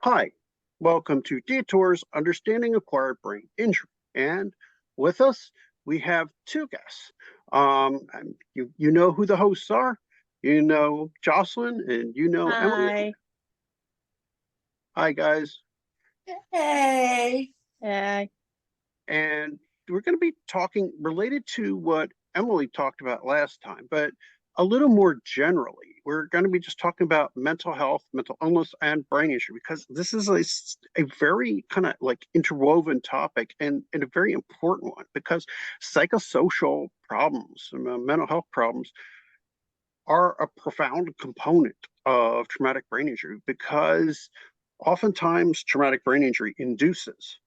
Hi, welcome to Detours Understanding Acquired Brain Injury. And with us, we have two guests. And you know who the hosts are. You know Jocelyn and you know Emily. Hi. Hi, guys. Hey. Hey. And we're going to be talking related to what Emily talked about last time, but a little more generally. We're going to be just talking about mental health, mental illness, and brain injury because this is a very kind of like interwoven topic and a very important one because psychosocial problems, mental health problems, are a profound component of traumatic brain injury because oftentimes traumatic brain injury induces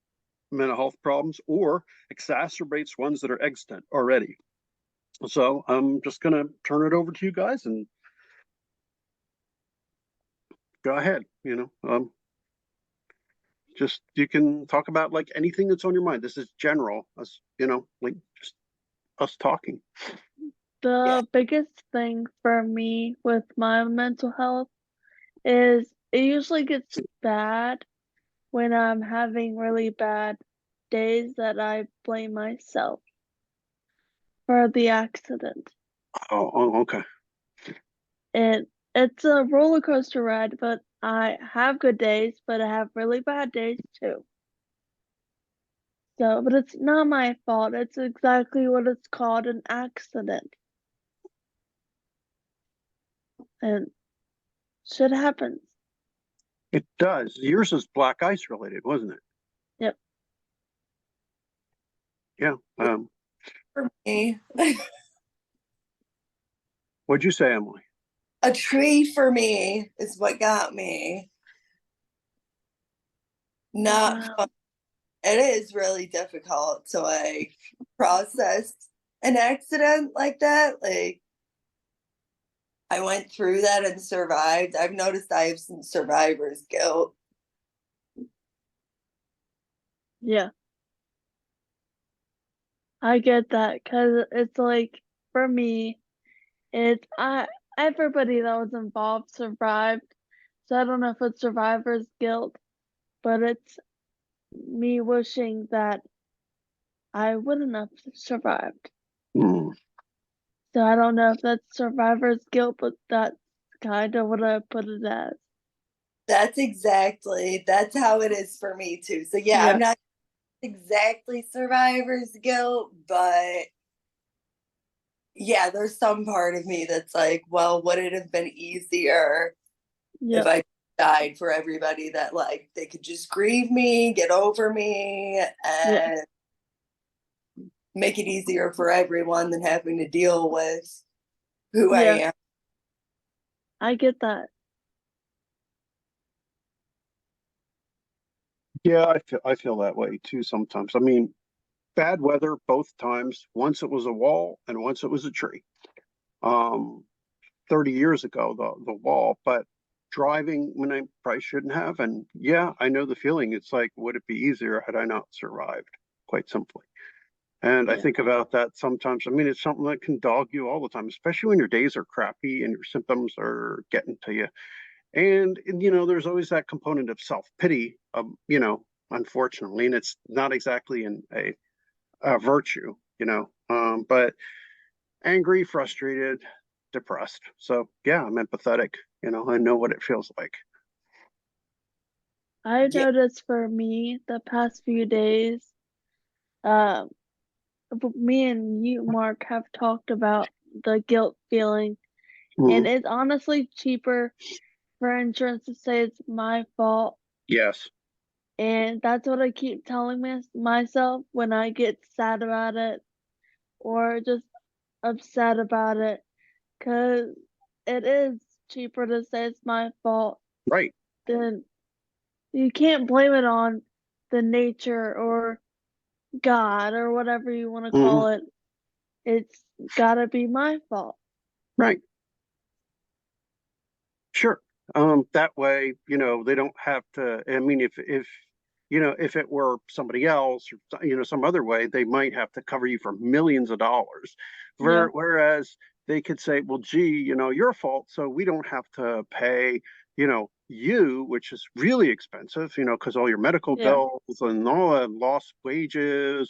mental health problems or exacerbates ones that are extant already. So I'm just going to turn it over to you guys and go ahead. Just you can talk about like anything that's on your mind. This is general, us, like just us talking. The biggest thing for me with my mental health is it usually gets bad when I'm having really bad days that I blame myself for the accident. Oh, okay. And it's a roller coaster ride, but I have good days, but I have really bad days too. So, but it's not my fault. It's exactly what it's called, an accident. And shit happens. It does. Yours is black ice related, wasn't it? Yep. Yeah. For me, What'd you say, Emily? a tree for me is what got me. Not Wow. fun. It is really difficult to process an accident like that. Like I went through that and survived. I've noticed I have some survivor's guilt. Yeah. I get that because it's like for me, it's I everybody that was involved survived. So I don't know if it's survivor's guilt, but it's me wishing that I wouldn't have survived. Mm. So I don't know if that's survivor's guilt, but that's kind of what I put it as. That's how it is for me too. So yeah, Yeah. I'm not exactly survivor's guilt, but yeah, there's some part of me that's like, well, would it have been easier if Yep. I died for everybody that like they could just grieve me, get over me, Yeah. and make it easier for everyone than having to deal with who I Yeah. am. I get that. Yeah, I feel that way too sometimes. I mean, bad weather both times. Once it was a wall and once it was a tree. Um, 30 years ago, the wall, but driving when I probably shouldn't have. And yeah, I know the feeling. It's like, would it be easier had I not survived? Quite simply. And I Yeah. think about that sometimes. I mean, it's something that can dog you all the time, especially when your days are crappy and your symptoms are getting to you. And there's always that component of self-pity, unfortunately, and it's not exactly a virtue, but angry, frustrated, depressed. So yeah, I'm empathetic. I know what it feels like. I Yeah, noticed for me the past few days, um, me and you, Mark, have talked about the guilt feeling, and Mm, it's honestly cheaper for insurance to say it's my fault. yes. And that's what I keep telling myself when I get sad about it or just upset about it, because it is cheaper to say it's my fault Right. than you can't blame it on the nature or God or whatever you want to Hmm. call it. It's gotta be my fault. Right. Sure. That way, they don't have to. I mean, if it were somebody else or some other way, they might have to cover you for millions of dollars. Yeah. Whereas they could say, well, gee, your fault, so we don't have to pay, which is really expensive, because all your medical Yeah. bills and all the lost wages.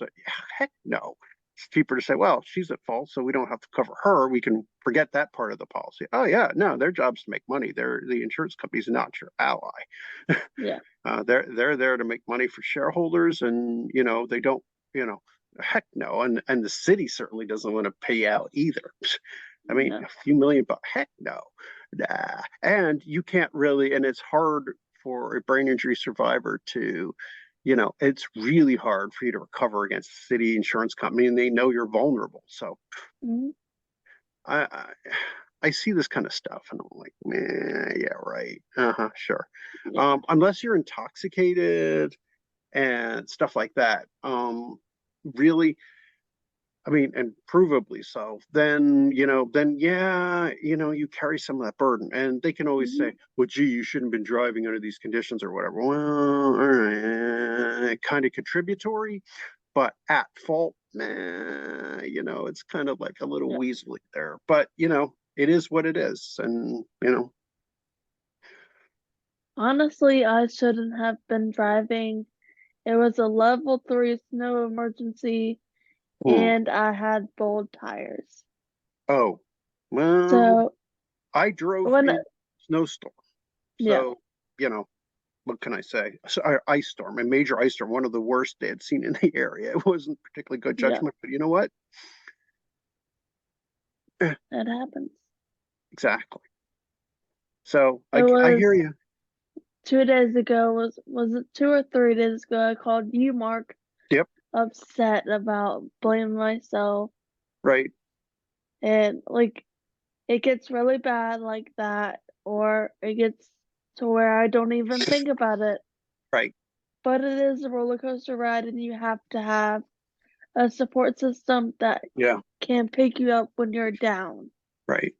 Heck no. It's cheaper to say, well, she's at fault, so we don't have to cover her. We can forget that part of the policy. Oh yeah, no, their job's to make money. The insurance company's not your ally. Yeah. They're there to make money for shareholders, and they don't, heck no, and the city certainly doesn't want to pay out either. I mean, No. a few million bucks, heck no. Nah. And you can't really, and it's hard for a brain injury survivor to, it's really hard for you to recover against the city insurance company, and they know you're vulnerable. So Mhm. I I see this kind of stuff, and I'm like, yeah, right, sure. Yeah. Unless you're intoxicated and stuff like that, really, I mean, and provably so, then yeah, you carry some of that burden. And they can always Mhm. say, well, gee, you shouldn't have been driving under these conditions or whatever. Well, all right, kind of contributory, but at fault, nah, it's kind of like a little Yeah. weaselly there. But it is what it is. And Honestly, I shouldn't have been driving. It was a level 3 snow emergency, hmm. and I had bold tires. Oh, well, So I drove when, in snowstorm. yeah, So, what can I say? Ice storm, a major ice storm, one of the worst they had seen in the area. It wasn't particularly good yeah, judgment, but you know what? Eh, it happens. exactly. So It I was hear you. 2 days ago, was it 2 or 3 days ago? I called you, Mark, Yep. upset about blaming myself, Right. and like it gets really bad like that, or it gets to where I don't even think about it. Right. But it is a roller coaster ride, and you have to have a support system that Yeah. can pick you up when you're down, Right.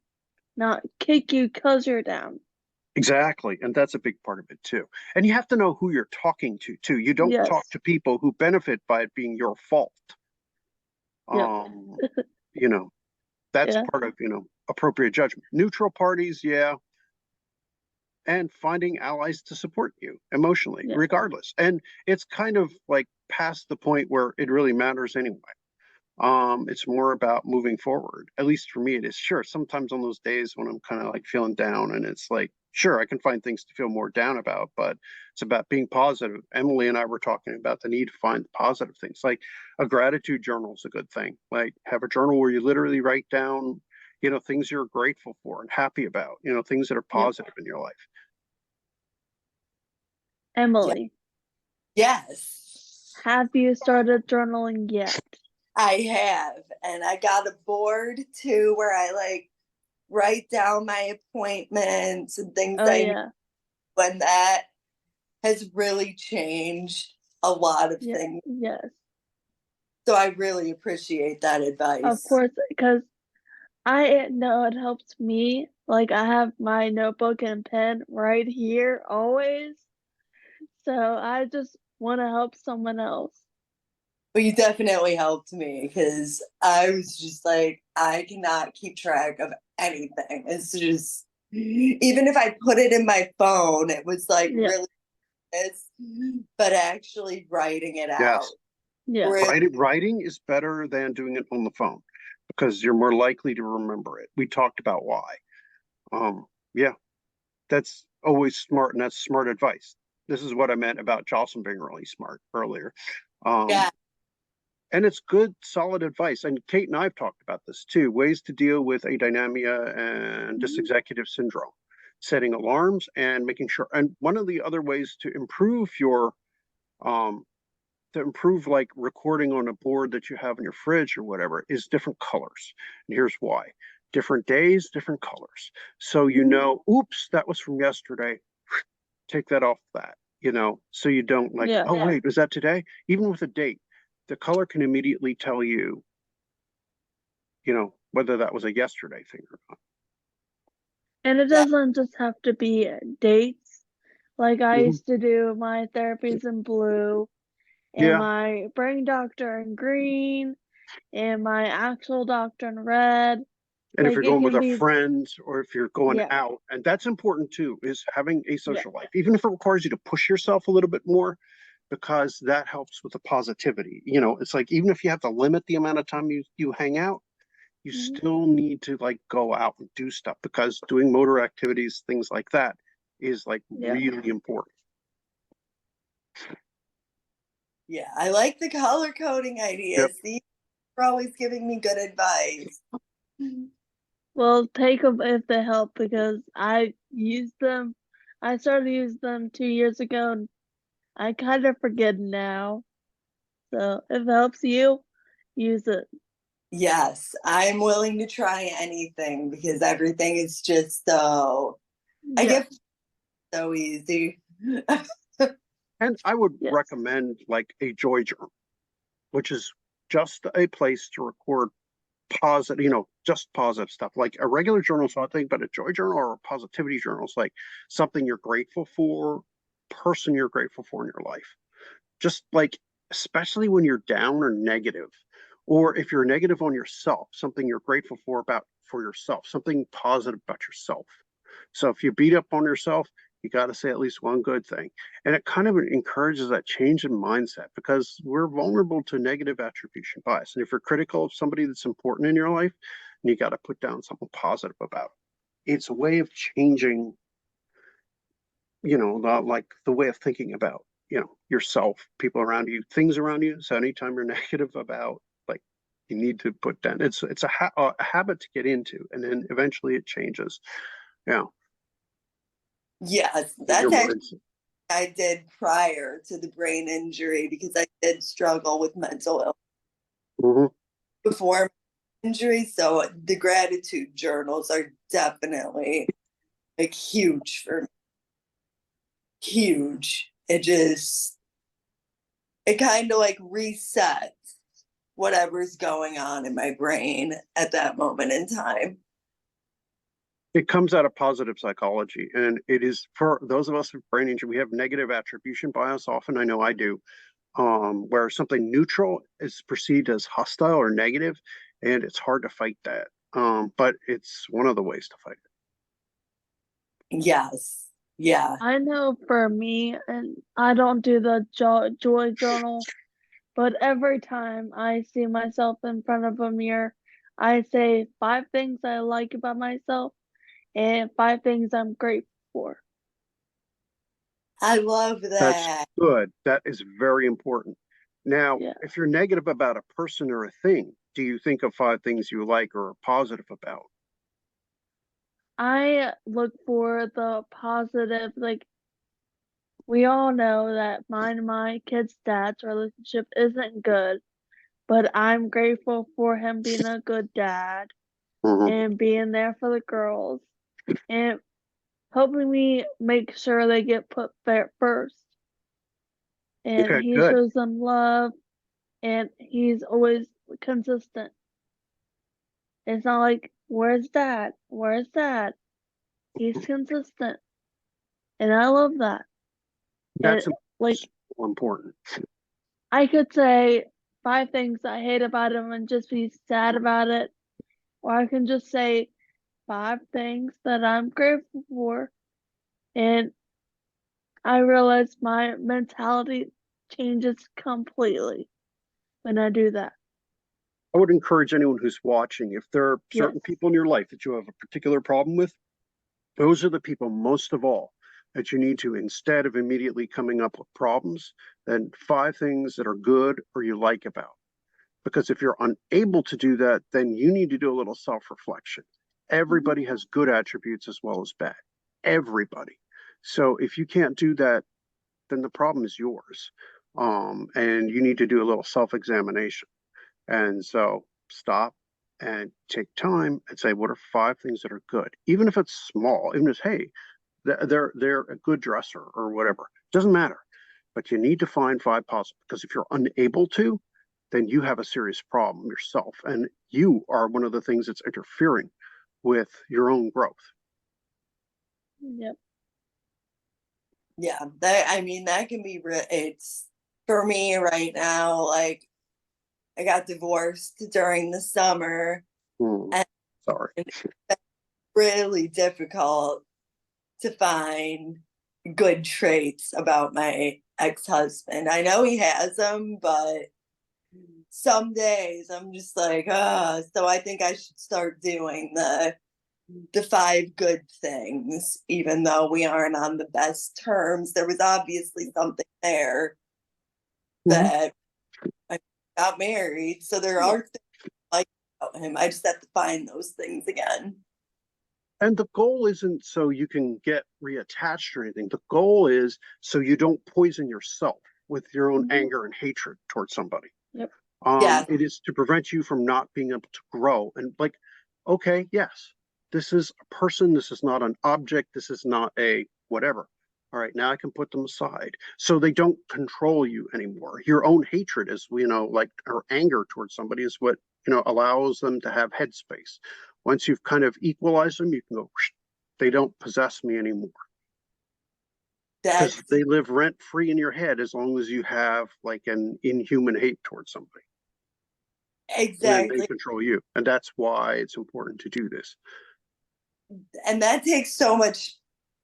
not kick you 'cause you're down. Exactly. And that's a big part of it too. And you have to know who you're talking to too. You don't talk Yes. to people who benefit by it being your fault. Yep. Um, you know, that's Yeah. part of, appropriate judgment. Neutral parties, yeah, and finding allies to support you emotionally, Yeah. regardless. And it's kind of like past the point where it really matters anyway. It's more about moving forward. At least for me, it is. Sure, sometimes on those days when I'm kind of like feeling down, and it's like, sure, I can find things to feel more down about, but it's about being positive. Emily and I were talking about the need to find positive things. Like a gratitude journal is a good thing. Like have a journal where you literally write down, things you're grateful for and happy about, things that are Yep. positive in your life. Yeah. Emily, Yes, have you started journaling yet? I have. And I got a board too where I like write down my appointments and things Oh I need, yeah. when that has really changed a lot of Yeah. things. Yes. So I really appreciate that Of advice. course, because I know it helps me. Like I have my notebook and pen right here always. So I just want to help someone else. But you definitely helped me because I was just like, I cannot keep track of anything. It's just, even if I put it in my phone, it was like Yeah. really this, but actually writing it out. Yes. Yeah. Really, Writing is better than doing it on the phone because you're more likely to remember it. We talked about why. Yeah, that's always smart, and that's smart advice. This is what I meant about Jocelyn being really smart earlier. Um, yeah, and it's good, solid advice. And Kate and I have talked about this too, ways to deal with adynamia and Mhm. dysexecutive syndrome, setting alarms and making sure. And one of the other ways um, to improve like recording on a board that you have in your fridge or whatever is different colors. And here's why. Different days, different colors. So oops, that was from yesterday. Take that off that, so you don't like, Yeah. oh wait, was that today? Even with a date, the color can immediately tell you, whether that was a yesterday thing or not. And it yeah, doesn't just have to be dates. Like I Mhm. used to do my therapies in blue and Yeah, my brain doctor in green and my actual doctor in red. And if Like you're it going with can a be, friend or if you're going yeah, out, and that's important too, is having a yeah, social life, even if it requires you to push yourself a little bit more, because that helps with the positivity. You know, it's like even if you have to limit the amount of time you hang out, you mhm, still need to like go out and do stuff because doing motor activities, things like that, is like yeah. really important. Yeah, I like the color coding Yep. ideas. These are always giving me good advice. Well, take them if they help because I used them. I started to use them 2 years ago, and I kind of forget now. So if it helps you, use it. Yes, I'm willing to try anything because everything is just so, I Yeah, get so easy. And I would yes. recommend like a joy journal, which is just a place to record positive, just positive stuff. Like a regular journal is one thing, but a joy journal or a positivity journal is like something you're grateful for, person you're grateful for in your life. Just like, especially when you're down or negative, or if you're negative on yourself, something you're grateful for about for yourself, something positive about yourself. So if you beat up on yourself, you got to say at least one good thing. And it kind of encourages that change in mindset because we're vulnerable to negative attribution bias. And if you're critical of somebody that's important in your life, you got to put down something positive about it. It's a way of changing, like the way of thinking about, yourself, people around you, things around you. So anytime you're negative about, like, you need to put down, it's a habit to get into, and then eventually it changes. Yeah. Yes, Your that's actually mindset. what I did prior to the brain injury because I did struggle with mental illness Mhm. before injury. So the gratitude journals are definitely like huge for me. Huge. It kind of like resets whatever's going on in my brain at that moment in time. It comes out of positive psychology, and it is for those of us with brain injury, we have negative attribution bias often. I know I do, where something neutral is perceived as hostile or negative, and it's hard to fight that. But it's one of the ways to fight Yes. Yeah. I know for me, and I don't do the joy journal, but every time I see myself in front of a mirror, I say 5 things I like about myself and 5 things I'm grateful for. I love That's that. good. That is very important. Now, Yeah. if you're negative about a person or a thing, do you think of 5 things you like or are positive about? I look for the positive, like we all know that mine and my kid's dad's relationship isn't good, but I'm grateful for him being a good dad Mhm. and being there for the girls and helping me make sure they get put there first. And Okay, he good. shows them love and he's always consistent. It's not like, where's dad? Where's dad? He's consistent. And I love that. And That's like important. I could say 5 things I hate about him and just be sad about it. Or I can just say 5 things that I'm grateful for. And I realize my mentality changes completely when I do that. I would encourage anyone who's watching, if there are Yes. certain people in your life that you have a particular problem with, those are the people most of all that you need to, instead of immediately coming up with problems, then 5 things that are good or you like about. Because if you're unable to do that, then you need to do a little self reflection. Mhm. Everybody has good attributes as well as bad. Everybody. So if you can't do that, then the problem is yours. And you need to do a little self examination. And so stop and take time and say, what are 5 things that are good? Even if it's small, even if, hey, they're a good dresser or whatever. Doesn't matter. But you need to find 5 positive because if you're unable to, then you have a serious problem yourself. And you are one of the things that's interfering with your own growth. Yep. Yeah. I mean, that can be, it's for me right now. Like, I got divorced during the summer Hmm. and Sorry. Really difficult to find good traits about my ex-husband. I know he has them, but some days I'm just like, so I think I should start doing the 5 good things, even though we aren't on the best terms. There was obviously something there that I got married, so there are things I like about him. I just have to find those things again. And the goal isn't so you can get reattached or anything. The goal is so you don't poison yourself with your own anger and hatred towards somebody. Yep. Yes. It is to prevent you from not being able to grow. And like, okay, yes, this is a person. This is not an object. This is not a whatever. All right, now I can put them aside so they don't control you anymore. Your own hatred is, like, or anger towards somebody is what, allows them to have headspace. Once you've kind of equalized them, you can go, they don't possess me anymore. Because That's they live rent free in your head as long as you have like an inhuman hate towards somebody. And then they exactly. control you. And that's why it's important to do this. And that takes so much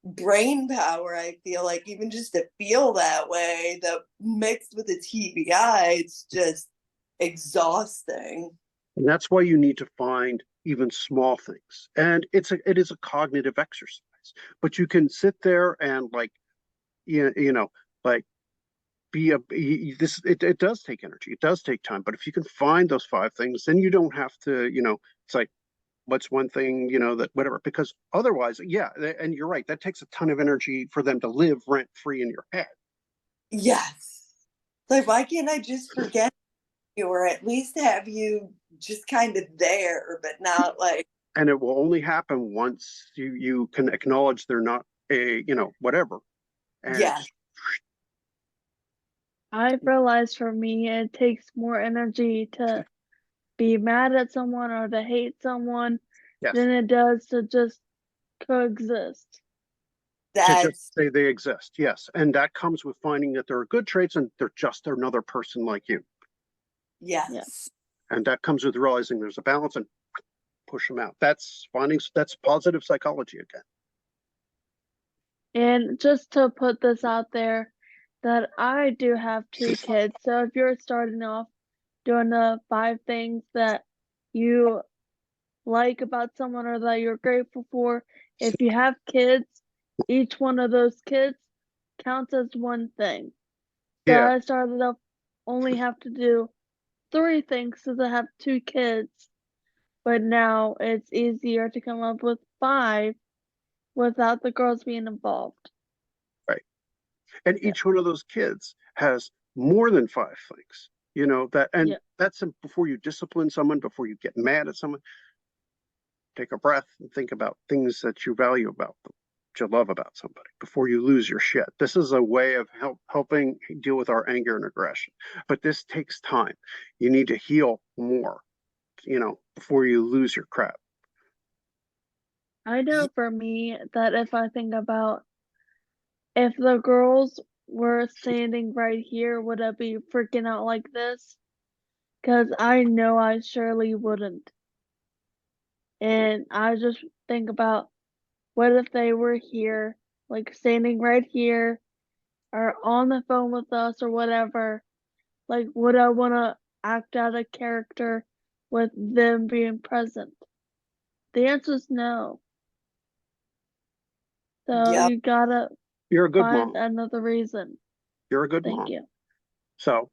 brain power. I feel like even just to feel that way, that mixed with the TBI, it's just exhausting. And that's why you need to find even small things. And it is a cognitive exercise. But you can sit there and like, like it does take energy. It does take time. But if you can find those 5 things, then you don't have to, it's like, what's one thing, that whatever, because otherwise, yeah, and you're right, that takes a ton of energy for them to live rent free in your head. Yes. Like, why can't I just forget you, or at least have you just kind of there, but not like. And it will only happen once you can acknowledge they're not a, whatever. And Yes. it's I've realized for me, it takes more energy to be mad at someone or to hate someone yes, than it does to just coexist. to just That's say they exist. Yes. And that comes with finding that there are good traits and they're just another person like you. Yeah. yes. And that comes with realizing there's a balance and push them out. That's positive psychology again. And just to put this out there, that I do have 2 kids. So if you're starting off doing the 5 things that you like about someone or that you're grateful for, if you have kids, each one of those kids counts as one thing. So Yeah. I started off only have to do 3 things because I have 2 kids, but now it's easier to come up with 5 without the girls being involved. Right. And Yeah. each one of those kids has more than 5 things, and Yeah. that's before you discipline someone, before you get mad at someone, take a breath and think about things that you value about them, that you love about somebody before you lose your shit. This is a way of helping deal with our anger and aggression. But this takes time. You need to heal more, before you lose your crap. I know for me that if I think about if the girls were standing right here, would I be freaking out like this? Because I know I surely wouldn't. And I just think about what if they were here, like standing right here, or on the phone with us, or whatever. Like, would I want to act out a character with them being present? The answer is no. So Yep. you gotta You're a good find mom. another reason. You're a good Thank mom. you. So,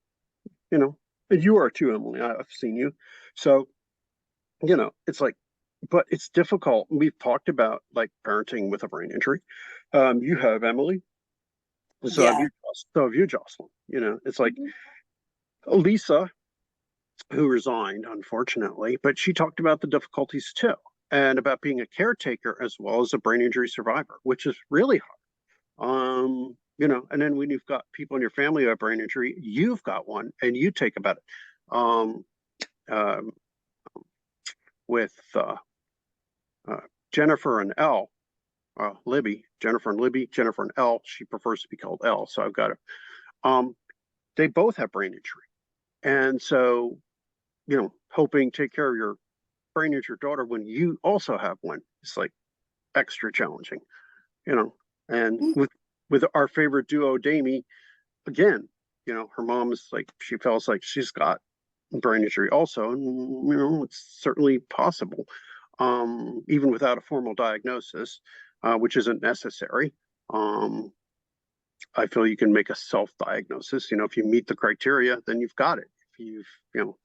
and you are too, Emily. I've seen you. So, it's like, but it's difficult. We've talked about like parenting with a brain injury. You have Emily. So have Yeah. you, so have you, Jocelyn. It's like Mhm. Lisa, who resigned, unfortunately, but she talked about the difficulties too, and about being a caretaker as well as a brain injury survivor, which is really hard. And then when you've got people in your family who have brain injury, you've got one, and you take about it. Um, um, with Jennifer and Elle, Jennifer and Libby, Jennifer and Elle. She prefers to be called Elle, so I've got her. They both have brain injury, and so helping take care of your brain injured daughter when you also have one. It's like extra challenging, you know. And with our favorite duo, Damie, again, you know, her mom's like, she feels like she's got brain injury also, and you know, it's certainly possible, even without a formal diagnosis, which isn't necessary. Um, I feel you can make a self-diagnosis. You know, if you meet the criteria, then you've got it. If you've, you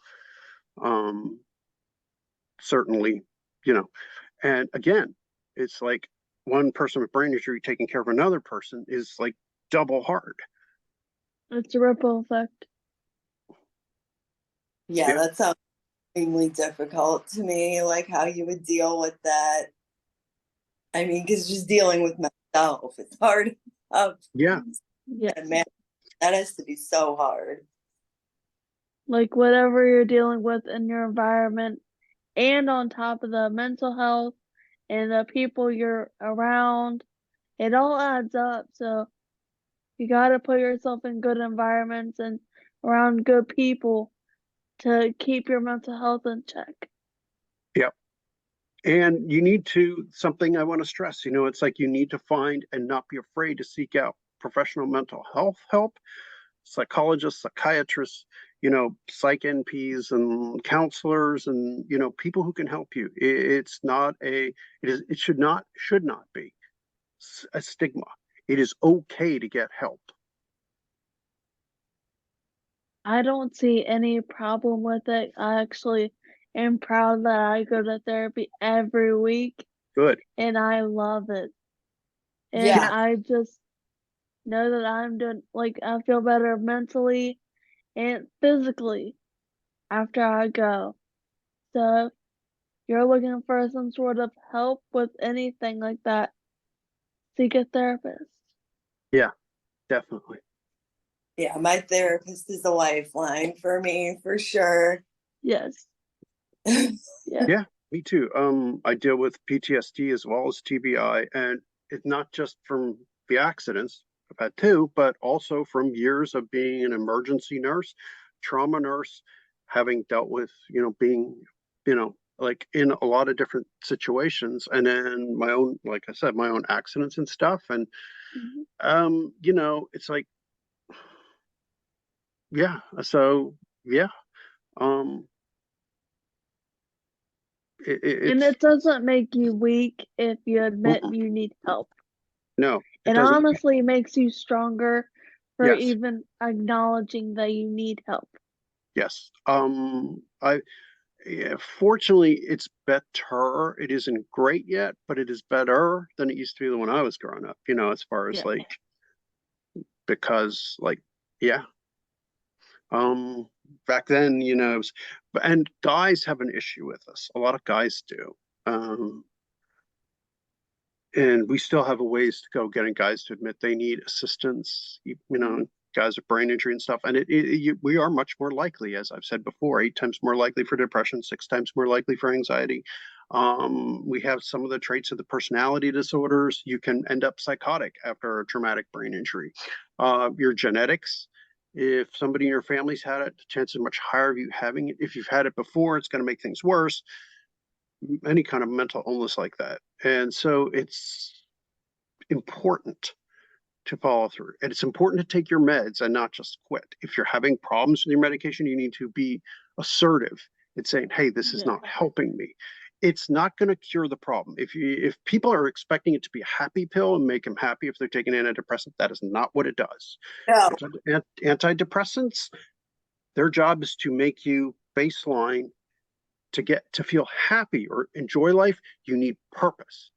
know, certainly, you know, and again, it's like one person with brain injury taking care of another person is like double hard. It's a ripple effect. Yeah, Yeah. that sounds extremely difficult to me, like how you would deal with that. I mean, because just dealing with myself, it's hard enough. Yeah. Yeah. And man, that has to be so hard. Like whatever you're dealing with in your environment, and on top of the mental health and the people you're around, it all adds up. So you gotta put yourself in good environments and around good people to keep your mental health in check. Yeah. And you need to, something I want to stress, you know, it's like you need to find and not be afraid to seek out professional mental health help, psychologists, psychiatrists, you know, psych NPs and counselors and, you know, people who can help you. It's not a, it should not be a stigma. It is okay to get help. I don't see any problem with it. I actually am proud that I go to therapy every week Good. and I love it. And Yeah. I just know that I'm doing, like, I feel better mentally and physically after I go. So if you're looking for some sort of help with anything like that, seek a therapist. Yeah, definitely. Yeah, my therapist is a lifeline for me, for sure. Yes. Yeah. Yeah, me too. I deal with PTSD as well as TBI, and it's not just from the accidents I've had two, but also from years of being an emergency nurse, trauma nurse, having dealt with, you know, being, you know, like in a lot of different situations, and then my own, like I said, my own accidents and stuff. And Mhm. you know, it's like, yeah, so yeah, um, And it's it doesn't make you weak if you admit mm-mm, you need help. no, it It doesn't. honestly makes you stronger for Yes. even acknowledging that you need help. Yes. I yeah, fortunately it's better. It isn't great yet, but it is better than it used to be when I was growing up, you know, as far as Yeah. like because like yeah. Um Back then, you know, it was, and guys have an issue with this. A lot of guys do. Um and we still have a ways to go getting guys to admit they need assistance, you know, guys with brain injury and stuff. And we are much more likely, as I've said before, 8 times more likely for depression, 6 times more likely for anxiety. We have some of the traits of the personality disorders. You can end up psychotic after a traumatic brain injury. Your genetics, if somebody in your family's had it, the chance is much higher of you having it. If you've had it before, it's going to make things worse. Any kind of mental illness like that. And so it's important to follow through. And it's important to take your meds and not just quit. If you're having problems with your medication, you need to be assertive in saying, hey, this is Yeah. not helping me. It's not going to cure the problem. If people are expecting it to be a happy pill and make them happy if they're taking an antidepressant, that is not what it does. No. Antidepressants, their job is to make you baseline to get to feel happy or enjoy life. You need purpose.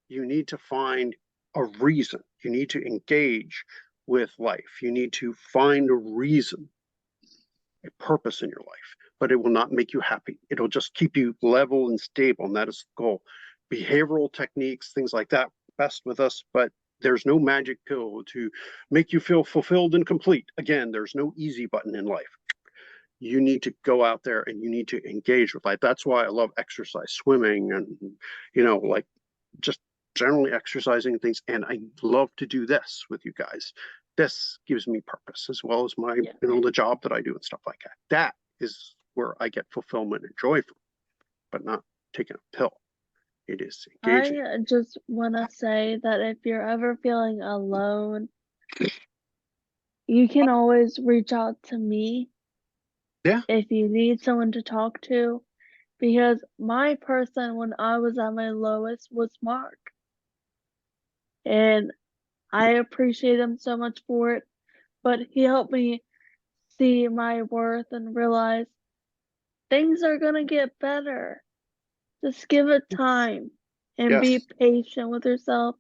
You need to find a reason. You need to engage with life. You need to find a reason, a purpose in your life, but it will not make you happy. It'll just keep you level and stable, and that is the goal. Behavioral techniques, things like that, best with us, but there's no magic pill to make you feel fulfilled and complete. Again, there's no easy button in life. You need to go out there and you need to engage with life. That's why I love exercise, swimming, and you know, like just generally exercising things. And I love to do this with you guys. This gives me purpose as well as my, Yeah. you know, the job that I do and stuff like that. That is where I get fulfillment and joy from, but not taking a pill. It is engaging. I just want to say that if you're ever feeling alone, you can always reach out to me Yeah. if you need someone to talk to, because my person when I was at my lowest was Mark. And I appreciate him so much for it, but he helped me see my worth and realize things are gonna get better. Just give it time and be Yes. patient with yourself.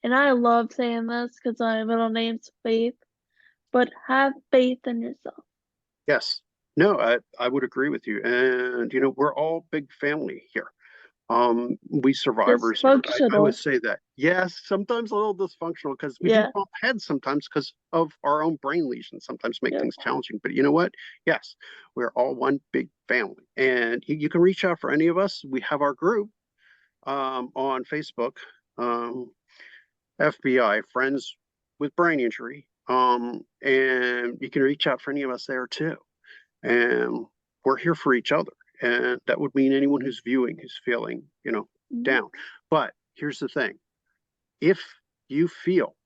And I love saying this because my middle name's Faith, but have faith in yourself. Yes. No, I would agree with you. And, you know, we're all big family here. We survivors here. I would Dysfunctional. say that. Yes, sometimes a little dysfunctional because we do Yeah. bump heads sometimes because of our own brain lesions, sometimes make Yep. things challenging. But you know what? Yes, we're all one big family. And you can reach out for any of us. We have our group on Facebook, FBI, Friends with Brain Injury. And you can reach out for any of us there too. And we're here for each other. And that would mean anyone who's viewing who's feeling, you know, Mhm. down. But here's the thing. If you feel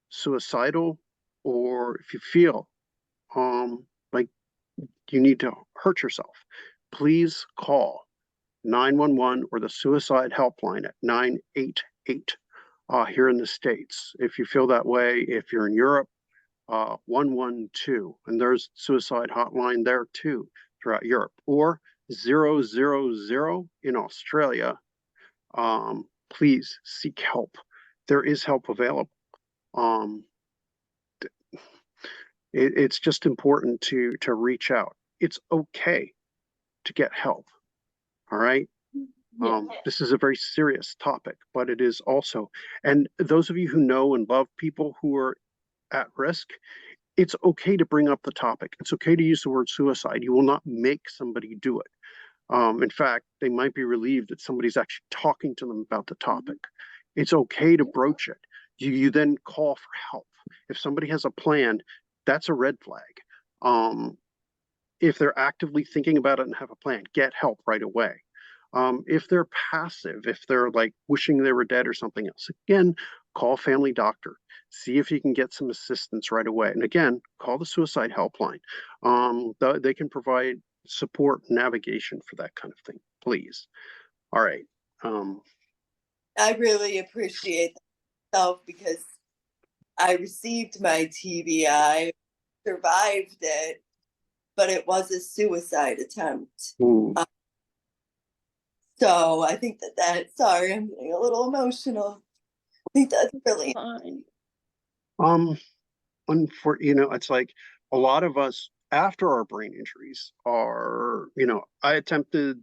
suicidal or if you feel like you need to hurt yourself, please call 911 or the suicide helpline at 988 here in the States. If you feel that way, if you're in Europe, 112, and there's suicide hotline there too throughout Europe, or 000 in Australia. Please seek help. There is help available. Um, it's just important to reach out. It's okay to get help. All right. Yeah. This is a very serious topic, but it is also, and those of you who know and love people who are at risk, it's okay to bring up the topic. It's okay to use the word suicide. You will not make somebody do it. In fact, they might be relieved that somebody's actually talking to them about the topic. It's okay to broach it. You then call for help. If somebody has a plan, that's a red flag. If they're actively thinking about it and have a plan, get help right away. If they're passive, if they're like wishing they were dead or something else, again, call family doctor. See if you can get some assistance right away. And again, call the suicide helpline. They can provide support navigation for that kind of thing, please. All right. I really appreciate that because I received my TBI, survived it, but it was a suicide attempt. Ooh. So I think sorry, I'm getting a little emotional. I think that's really Fine. It's like a lot of us after our brain injuries are, I attempted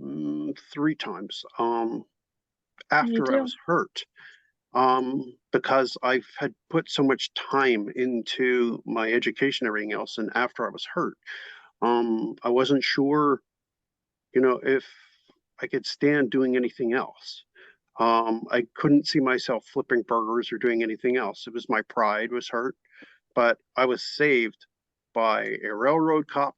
3 times Me after I too. was hurt because I had put so much time into my education and everything else. And after I was hurt, I wasn't sure, if I could stand doing anything else. I couldn't see myself flipping burgers or doing anything else. It was my pride was hurt, but I was saved by a railroad cop,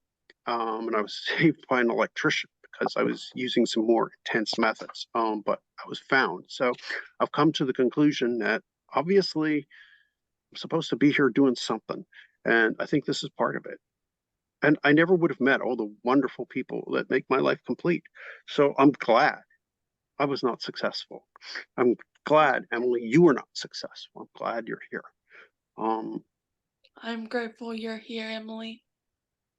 and I was saved by an electrician because I was using some more intense methods. But I was found. So I've come to the conclusion that obviously I'm supposed to be here doing something. And I think this is part of it. And I never would have met all the wonderful people that make my life complete. So I'm glad I was not successful. I'm glad, Emily, you were not successful. I'm glad you're here. I'm grateful you're here, Emily.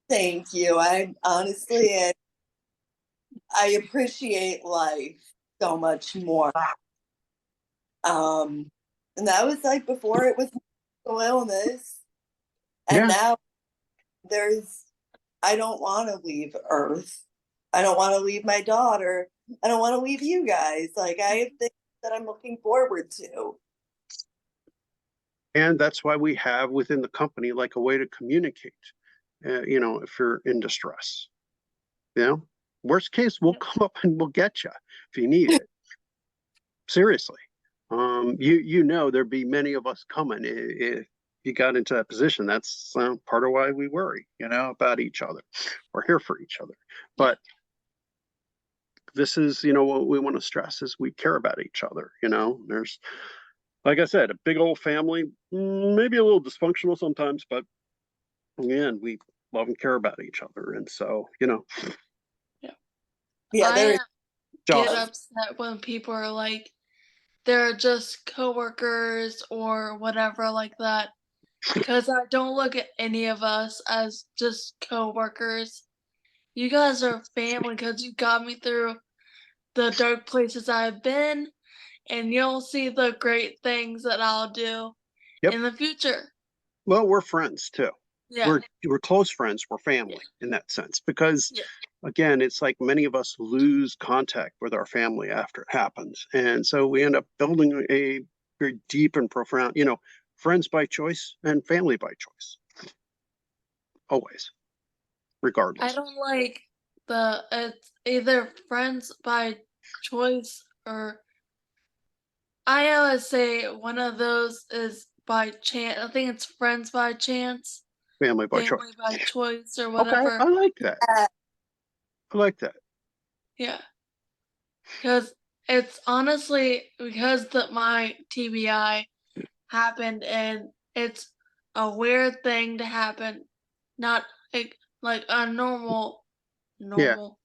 thank you. I honestly, I appreciate life so much more. And that was like before it was mental illness, and Yeah. now I don't want to leave Earth. I don't want to leave my daughter. I don't want to leave you guys. Like I have things that I'm looking forward to. And that's why we have within the company like a way to communicate, if you're in distress. Worst case, we'll come up and we'll get you if you need it. Seriously. There'd be many of us coming if you got into that position. That's part of why we worry, about each other. We're here for each other. But this is, what we want to stress is we care about each other, there's, like I said, a big old family, maybe a little dysfunctional sometimes, but again, we love and care about each other. And so, Yeah, there I is. get Jocelyn, upset when people are like, they're just coworkers or whatever like that. Because I don't look at any of us as just coworkers. You guys are family because you got me through the dark places I've been, and you'll see the great things that I'll do yep. in the future. Well, we're friends too. Yeah, We're close friends. We're yeah, family in that sense because, yeah. again, it's like many of us lose contact with our family after it happens, and so we end up building a very deep and profound, friends by choice and family by choice, always, I regardless. don't like it's either friends by choice or I always say one of those is by chance. I think it's friends by chance, Family by choice. family by choice, or Okay, whatever. I like that. I like that. Yeah, because it's honestly because my TBI happened and it's a weird thing to happen, not like a Yeah. normal,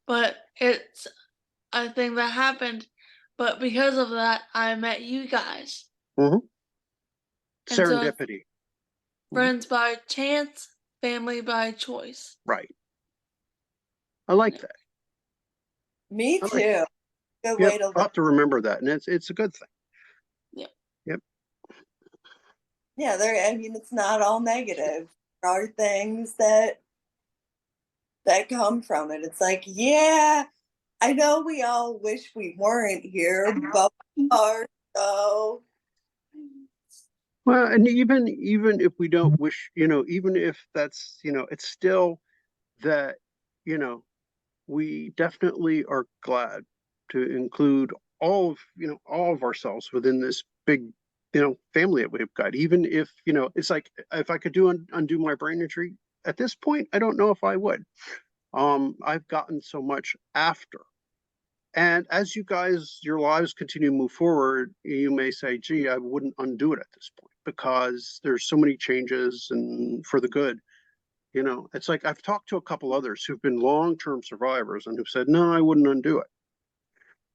but it's a thing that happened. But because of that, I met you guys, Hmm. and so it's Serendipity. Mhm. friends by chance, family by choice. Right. I like Yeah. that. Me I like that. too. Good Yep. way to I'll live. have to remember that. And it's a good thing. Yeah. Yep. Yeah, I mean, it's not all negative. There are things that come from it. It's like, yeah, I know we all wish we weren't here, but we are. So Well, and even if we don't wish, even if that's, it's still that, you know, we definitely are glad to include all of ourselves within this big, family that we've got. Even if, it's like if I could undo my brain injury at this point, I don't know if I would. I've gotten so much after. And as your lives continue to move forward, you may say, gee, I wouldn't undo it at this point because there's so many changes and for the good. It's like I've talked to a couple others who've been long-term survivors and who've said, no, I wouldn't undo it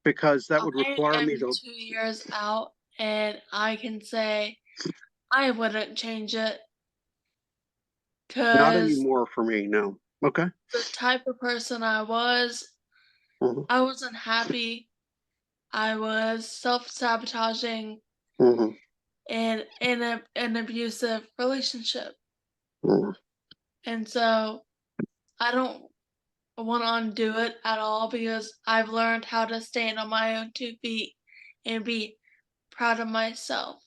because that would I require me am to 2 years out, and I can say I wouldn't change it not because anymore for me. No. Okay. the type of person Hmm. I wasn't happy. I was self-sabotaging Hmm. and in an abusive relationship. Hmm. And so I don't want to undo it at all because I've learned how to stand on my own 2 feet and be proud of myself.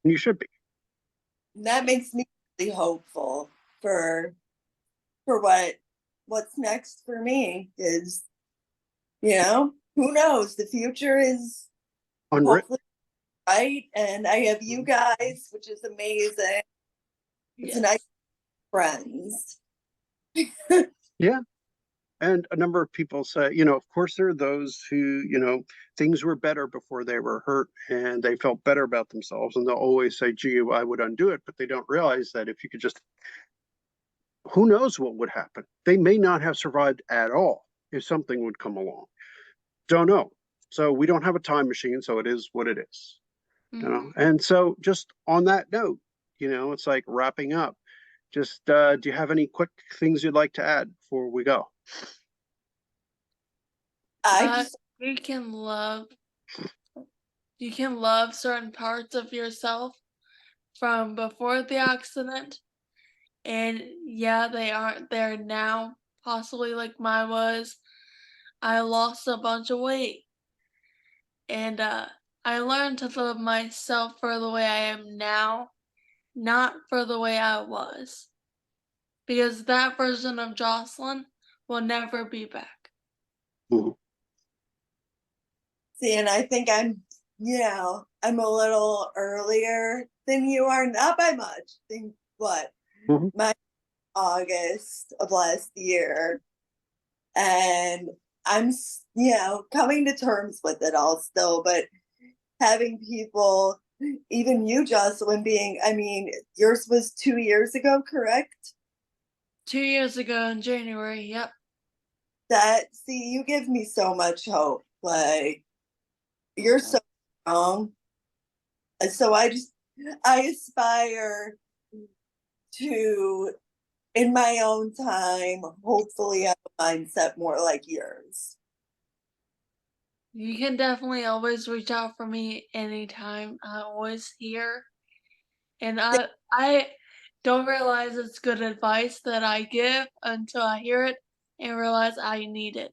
You should be. that makes me really hopeful for what's next for me is, who knows? The future is Unwritten. hopefully right. And I have you guys, which is amazing. It's a nice Yes. friends. Yeah. And a number of people say, of course, there are those who, things were better before they were hurt and they felt better about themselves. And they'll always say, gee, I would undo it. But they don't realize that if you could just, who knows what would happen? They may not have survived at all if something would come along. Don't know. So we don't have a time machine. So it is what it is. Mhm. And so just on that note, it's like wrapping up. Just do you have any quick things you'd like to add before we go? I That just you can love certain parts of yourself from before the accident, and yeah, they aren't there now, possibly like mine was. I lost a bunch of weight, and I learned to love myself for the way I am now, not for the way I was, because that version of Jocelyn will never be back. Mhm. see, and I think I'm a little earlier than you are, not by much. I think what Mhm. my August of last year, and I'm you know, coming to terms with it all still, but having people, even you, Jocelyn, being, I mean, yours was 2 years ago, correct? 2 years ago in January. Yep. That, see, you give me so much hope. Like, you're so strong. And so I aspire to, in my own time, hopefully have a mindset more like yours. You can definitely always reach out for me anytime. I'm always here. And I don't realize it's good advice that I give until I hear it and realize I need it.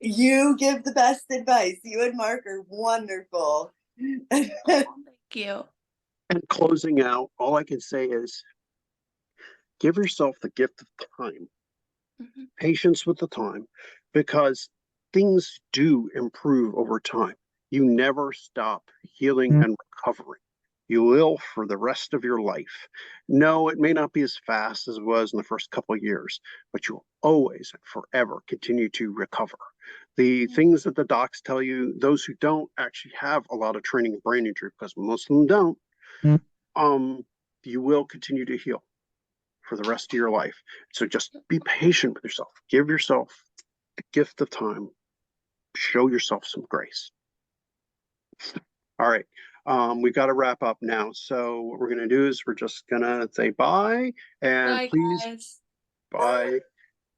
You give the best advice. You and Mark are wonderful. Thank you. And closing out, all I can say is give yourself the gift of time, Mhm. patience with the time, because things do improve over time. You never stop healing and recovering. You will for the rest of your life. No, it may not be as fast as it was in the first couple of years, but you'll always and forever continue to recover. The things that the docs tell you, those who don't actually have a lot of training in brain injury, because most of them don't, you will continue to heal for the rest of your life. So just be patient with yourself. Give yourself the gift of time. Show yourself some grace. All right. We've got to wrap up now. So what we're going to do is we're just going to say bye and Bye, please, guys. bye.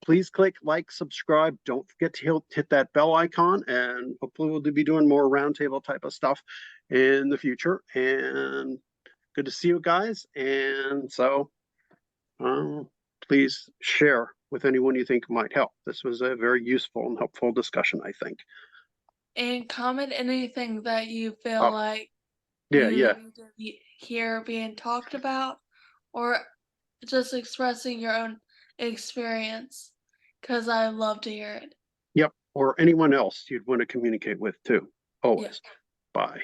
Please click like, subscribe. Don't forget to hit that bell icon, and hopefully we'll be doing more roundtable type of stuff in the future. And good to see you guys. And so please share with anyone you think might help. This was a very useful and helpful discussion, I think. And comment anything that you feel Oh, like yeah, you yeah. need to hear being talked about, or just expressing your own experience, because I love to hear it. Yep. Or anyone else you'd want to communicate with too. Yeah. Always. Bye.